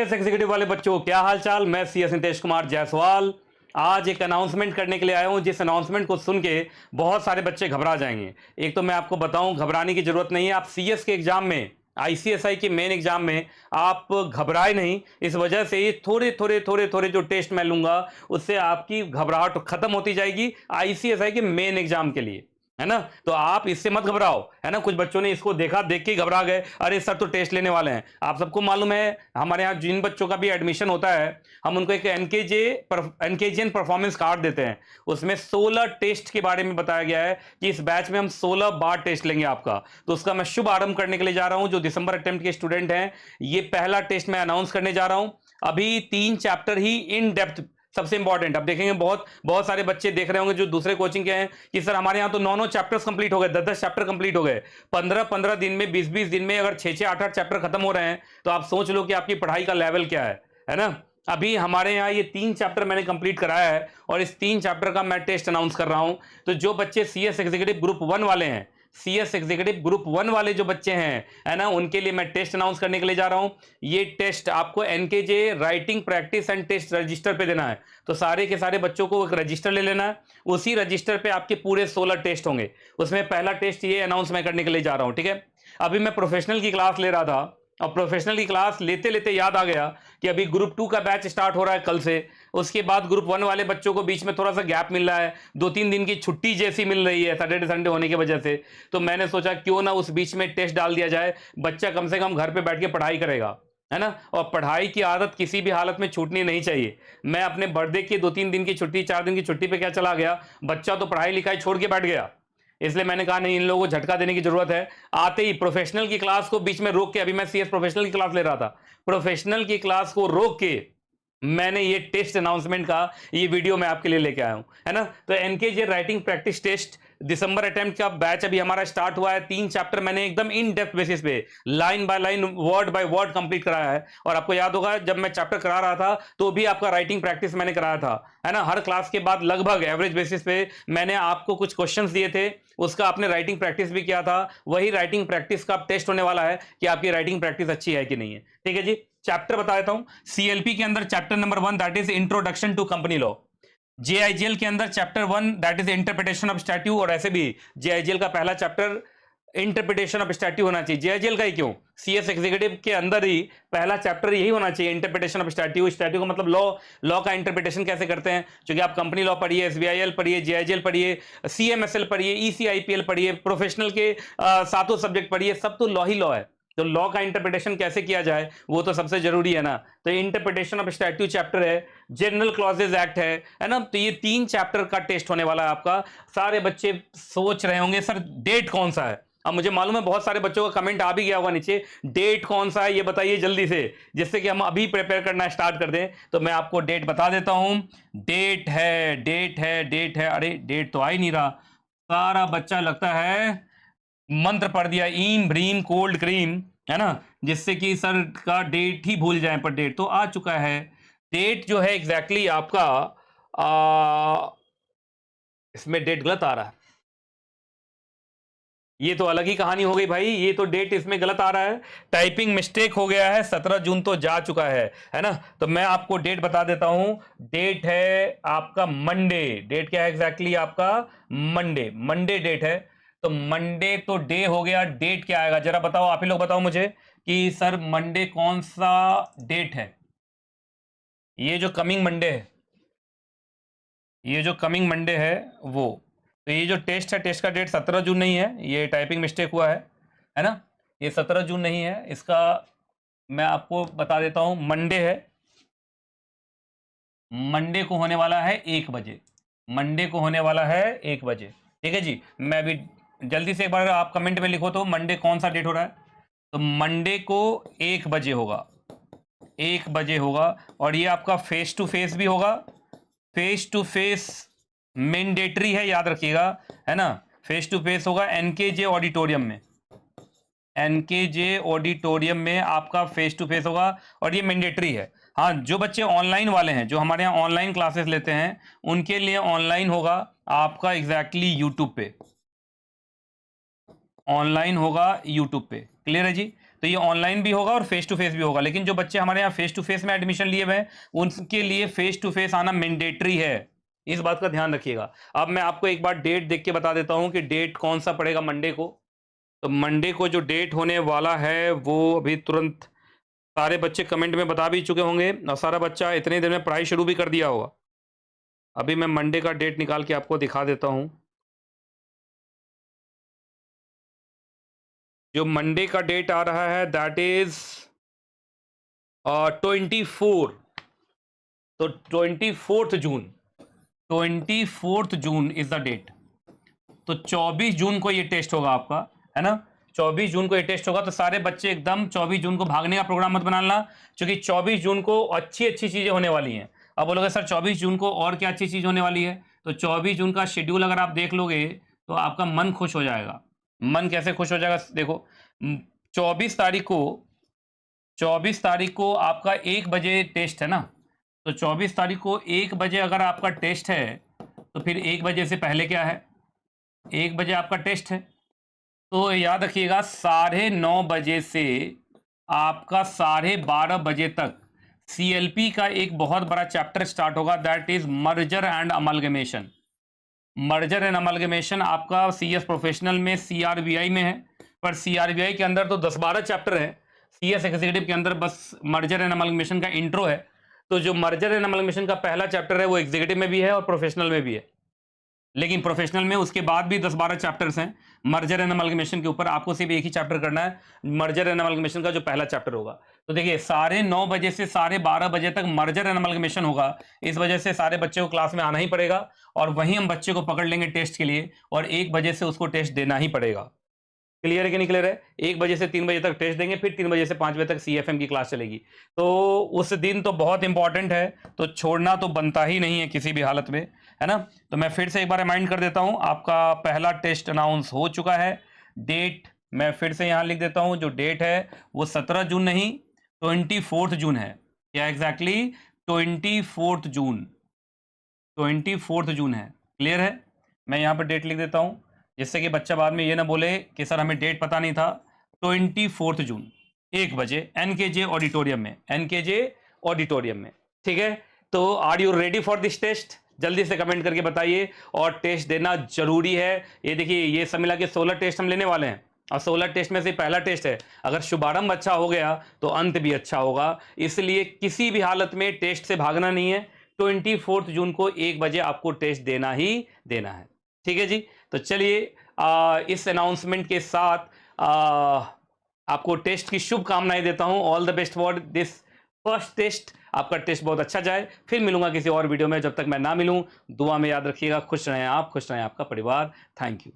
Executive वाले बच्चों, क्या हाल चाल। मैं CS नितेश कुमार जायसवाल आज एक अनाउंसमेंट करने के लिए आया हूं, जिस अनाउंसमेंट को सुन के बहुत सारे बच्चे घबरा जाएंगे। एक तो मैं आपको बताऊं, घबराने की जरूरत नहीं है। आप CS के एग्जाम में, ICSI के मेन एग्जाम में आप घबराए नहीं। इस वजह से ये थोड़े थोड़े थोड़े थोड़े जो टेस्ट मैं लूंगा उससे आपकी घबराहट खत्म होती जाएगी ICSI के मेन एग्जाम के लिए, है ना। तो आप इससे मत घबराओ, है ना। कुछ बच्चों ने इसको देखा, देख के घबरा गए, अरे सर तो टेस्ट लेने वाले हैं। आप सबको मालूम है, हमारे यहाँ जिन बच्चों का भी एडमिशन होता है, हम उनको एक एनकेजीएन परफॉर्मेंस कार्ड देते हैं। उसमें 16 टेस्ट के बारे में बताया गया है कि इस बैच में हम 16 बार टेस्ट लेंगे आपका। तो उसका मैं शुभ आरंभ करने के लिए जा रहा हूं। जो दिसंबर अटेम्प्ट के स्टूडेंट हैं, ये पहला टेस्ट मैं अनाउंस करने जा रहा हूं। अभी 3 चैप्टर ही इन डेप्थ, सबसे इंपॉर्टेंट। अब देखेंगे बहुत बहुत सारे बच्चे देख रहे होंगे जो दूसरे कोचिंग के हैं कि सर हमारे यहाँ तो 9 चैप्टर्स कंप्लीट हो गए, 10 चैप्टर कंप्लीट हो गए। 15 दिन में, 20 दिन में अगर 6 8 चैप्टर खत्म हो रहे हैं, तो आप सोच लो कि आपकी पढ़ाई का लेवल क्या है ना। अभी हमारे यहाँ ये 3 चैप्टर मैंने कंप्लीट कराया है और इस 3 चैप्टर का मैं टेस्ट अनाउंस कर रहा हूं। तो जो बच्चे CS एग्जीक्यूटिव ग्रुप 1 वाले हैं, CS एग्जीक्यूटिव ग्रुप 1 वाले जो बच्चे हैं, है ना, उनके लिए मैं टेस्ट अनाउंस करने के लिए जा रहा हूं। ये टेस्ट आपको NKJ writing practice and test register पे देना है। तो सारे के सारे बच्चों को एक रजिस्टर ले लेना है। उसी रजिस्टर पे आपके पूरे 16 टेस्ट होंगे। उसमें पहला टेस्ट ये अनाउंस मैं करने के लिए जा रहा हूं, ठीक है। अभी मैं प्रोफेशनल की क्लास ले रहा था और प्रोफेशनल की क्लास लेते लेते याद आ गया कि अभी ग्रुप 2 का बैच स्टार्ट हो रहा है कल से। उसके बाद ग्रुप 1 वाले बच्चों को बीच में थोड़ा सा गैप मिल रहा है, 2-3 दिन की छुट्टी जैसी मिल रही है सैटरडे संडे होने की वजह से। तो मैंने सोचा क्यों ना उस बीच में टेस्ट डाल दिया जाए, बच्चा कम से कम घर पे बैठ के पढ़ाई करेगा, है ना। और पढ़ाई की आदत किसी भी हालत में छूटनी नहीं चाहिए। मैं अपने बर्थडे की 2-3 दिन की छुट्टी, 4 दिन की छुट्टी पे क्या चला गया, बच्चा तो पढ़ाई लिखाई छोड़ के बैठ गया। इसलिए मैंने कहा नहीं, इन लोगों को झटका देने की जरूरत है। आते ही प्रोफेशनल की क्लास को बीच में रोक के, अभी मैं CS प्रोफेशनल की क्लास ले रहा था, प्रोफेशनल की क्लास को रोक के मैंने ये टेस्ट अनाउंसमेंट का ये वीडियो मैं आपके लिए लेके आया हूं, है ना। तो NKJ राइटिंग प्रैक्टिस टेस्ट दिसंबर अटेम्प्ट का बैच अभी हमारा स्टार्ट हुआ है। 3 चैप्टर मैंने एकदम इन डेप्थ बेसिस पे, line by line, word by word complete कराया है। और आपको याद होगा जब मैं चैप्टर करा रहा था तो भी आपका राइटिंग प्रैक्टिस मैंने कराया था, है ना। हर क्लास के बाद लगभग एवरेज बेसिस पे मैंने आपको कुछ क्वेश्चंस दिए थे, उसका आपने राइटिंग प्रैक्टिस भी किया था। वही राइटिंग प्रैक्टिस का टेस्ट होने वाला है कि आपकी राइटिंग प्रैक्टिस अच्छी है कि नहीं है, ठीक है जी। चैप्टर बता देता हूं। CLP के अंदर chapter number 1 that is introduction to company law. JIGL के अंदर chapter 1 that is interpretation of statute, और ऐसे भी JIGL का पहला चैप्टर इंटरप्रिटेशन ऑफ स्टैट्यू होना चाहिए। JIGL का ही क्यों, CS एग्जीक्यूटिव के अंदर ही पहला चैप्टर यही होना चाहिए, इंटरप्रिटेशन ऑफ स्टैट्यू। स्टैट्यू का मतलब लॉ का इंटरप्रिटेशन कैसे करते हैं। क्योंकि आप कंपनी लॉ पढ़िए, SBIL पढ़िए, JIGL पढ़िए, CMSL पढ़िए, ECIPL पढ़िए, प्रोफेशनल के सातों सब्जेक्ट पढ़िए, सब तो लॉ ही लॉ है। तो लॉ का इंटरप्रिटेशन कैसे किया जाए वो तो सबसे जरूरी है ना। तो इंटरप्रिटेशन ऑफ स्टैट्यू चैप्टर है, जनरल क्लॉजेज एक्ट है ना। तो ये 3 चैप्टर का टेस्ट होने वाला है आपका। सारे बच्चे सोच रहे होंगे सर डेट कौन सा है। अब मुझे मालूम है बहुत सारे बच्चों का कमेंट आ भी गया होगा नीचे, डेट कौन सा है ये बताइए जल्दी से, जिससे कि हम अभी प्रिपेयर करना स्टार्ट कर दें। तो मैं आपको डेट बता देता हूं। डेट है, डेट है, डेट है, अरे डेट तो आ ही नहीं रहा। सारा बच्चा लगता है मंत्र पढ़ दिया, ईम भ्रीम कोल्ड क्रीम, है ना, जिससे कि सर का डेट ही भूल जाए। पर डेट तो आ चुका है। डेट जो है एग्जैक्टली आपका इसमें डेट गलत आ रहा है। ये तो अलग ही कहानी हो गई भाई, ये तो डेट इसमें गलत आ रहा है, टाइपिंग मिस्टेक हो गया है। 17 जून तो जा चुका है ना। तो मैं आपको डेट बता देता हूं। डेट है आपका मंडे। डेट क्या है एग्जैक्टली आपका, मंडे। मंडे डेट है। तो मंडे तो डे हो गया, डेट क्या आएगा जरा बताओ, आप ही लोग बताओ मुझे कि सर मंडे कौन सा डेट है। ये जो कमिंग मंडे है, ये जो कमिंग मंडे है वो। तो ये जो टेस्ट है, टेस्ट का डेट 17 जून नहीं है, ये टाइपिंग मिस्टेक हुआ है ना। ये 17 जून नहीं है, इसका मैं आपको बता देता हूं। मंडे है, मंडे को होने वाला है 1 बजे। मंडे को होने वाला है 1 बजे, ठीक है जी। मैं अभी जल्दी से एक बार आप कमेंट में लिखो तो मंडे कौन सा डेट हो रहा है। तो मंडे को 1 बजे होगा, 1 बजे होगा। और ये आपका फेस टू फेस भी होगा। फेस टू फेस मैंडेटरी है, याद रखिएगा, है ना। फेस टू फेस होगा NKJ ऑडिटोरियम में। NKJ ऑडिटोरियम में आपका फेस टू फेस होगा और ये मैंडेटरी है। हाँ, जो बच्चे ऑनलाइन वाले हैं, जो हमारे यहाँ ऑनलाइन क्लासेस लेते हैं, उनके लिए ऑनलाइन होगा आपका एग्जैक्टली यूट्यूब पे। ऑनलाइन होगा यूट्यूब पे, क्लियर है जी। तो ये ऑनलाइन भी होगा और फेस टू फेस भी होगा, लेकिन जो बच्चे हमारे यहाँ फेस टू फेस में एडमिशन लिए हुए हैं उनके लिए फेस टू फेस आना मैंडेटरी है, इस बात का ध्यान रखिएगा। अब मैं आपको एक बार डेट देख के बता देता हूँ कि डेट कौन सा पड़ेगा मंडे को। तो मंडे को जो डेट होने वाला है वो अभी तुरंत सारे बच्चे कमेंट में बता भी चुके होंगे और सारा बच्चा इतनी देर में पढ़ाई शुरू भी कर दिया होगा। अभी मैं मंडे का डेट निकाल के आपको दिखा देता हूं। जो मंडे का डेट आ रहा है दैट इज 24। तो 24 जून, 24 जून इज द डेट। तो 24 जून को ये टेस्ट होगा आपका, है ना। 24 जून को ये टेस्ट होगा। तो सारे बच्चे एकदम 24 जून को भागने का प्रोग्राम मत बनाना, क्योंकि 24 जून को अच्छी अच्छी चीजें होने वाली हैं। अब बोलोगे सर 24 जून को और क्या अच्छी चीज होने वाली है, तो 24 जून का शेड्यूल अगर आप देख लोगे तो आपका मन खुश हो जाएगा। मन कैसे खुश हो जाएगा, देखो 24 तारीख को 24 तारीख को आपका 1 बजे टेस्ट है ना। तो 24 तारीख को 1 बजे अगर आपका टेस्ट है तो फिर 1 बजे से पहले क्या है, 1 बजे आपका टेस्ट है। तो याद रखिएगा 9:30 से आपका 12:30 तक CLP का एक बहुत बड़ा चैप्टर स्टार्ट होगा, that is merger and amalgamation. Merger and amalgamation आपका CS प्रोफेशनल में CRBI में है, पर CRBI के अंदर तो 10-12 चैप्टर है। CS एग्जीक्यूटिव के अंदर बस मर्जर एंड अमलगमेशन का इंट्रो है। तो जो मर्जर एंड अमलगमेशन का पहला चैप्टर है वो एग्जीक्यूटिव में भी है और प्रोफेशनल में भी है, लेकिन प्रोफेशनल में उसके बाद भी 10-12 चैप्टर्स हैं। मर्जर एंड अमलगमेशन के ऊपर आपको सिर्फ एक ही चैप्टर करना है, मर्जर एंड अमलगमेशन का जो पहला चैप्टर होगा। तो देखिए 9:30 से 12:30 तक मर्जर एंड अमलगमेशन होगा। इस वजह से सारे बच्चे को क्लास में आना ही पड़ेगा और वहीं हम बच्चे को पकड़ लेंगे टेस्ट के लिए और 1 बजे से उसको टेस्ट देना ही पड़ेगा। क्लियर है कि नहीं क्लियर है। 1 बजे से 3 बजे तक टेस्ट देंगे, फिर 3 बजे से 5 बजे तक CFM की क्लास चलेगी। तो उस दिन तो बहुत इंपॉर्टेंट है, तो छोड़ना तो बनता ही नहीं है किसी भी हालत में, है ना। तो मैं फिर से एक बार रिमाइंड कर देता हूं, आपका पहला टेस्ट अनाउंस हो चुका है। डेट मैं फिर से यहां लिख देता हूं, जो डेट है वो 17 जून नहीं 24 जून है। क्या एग्जैक्टली 24 जून, 24 जून है। क्लियर है। मैं यहाँ पर डेट लिख देता हूँ जिससे कि बच्चा बाद में ये ना बोले कि सर हमें डेट पता नहीं था। 24 जून 1 बजे NKJ ऑडिटोरियम में, NKJ ऑडिटोरियम में। ठीक है। तो are you ready for this test, जल्दी से कमेंट करके बताइए। और टेस्ट देना जरूरी है। ये देखिए ये सब मिला के 16 टेस्ट हम लेने वाले हैं और 16 टेस्ट में से पहला टेस्ट है। अगर शुभारंभ अच्छा हो गया तो अंत भी अच्छा होगा, इसलिए किसी भी हालत में टेस्ट से भागना नहीं है। 24 जून को 1 बजे आपको टेस्ट देना ही देना है। ठीक है जी। तो चलिए इस अनाउंसमेंट के साथ आपको टेस्ट की शुभकामनाएं देता हूं। All the best for this first test. आपका टेस्ट बहुत अच्छा जाए। फिर मिलूंगा किसी और वीडियो में, जब तक मैं ना मिलूं दुआ में याद रखिएगा। खुश रहें आप, खुश रहें आपका परिवार। Thank you.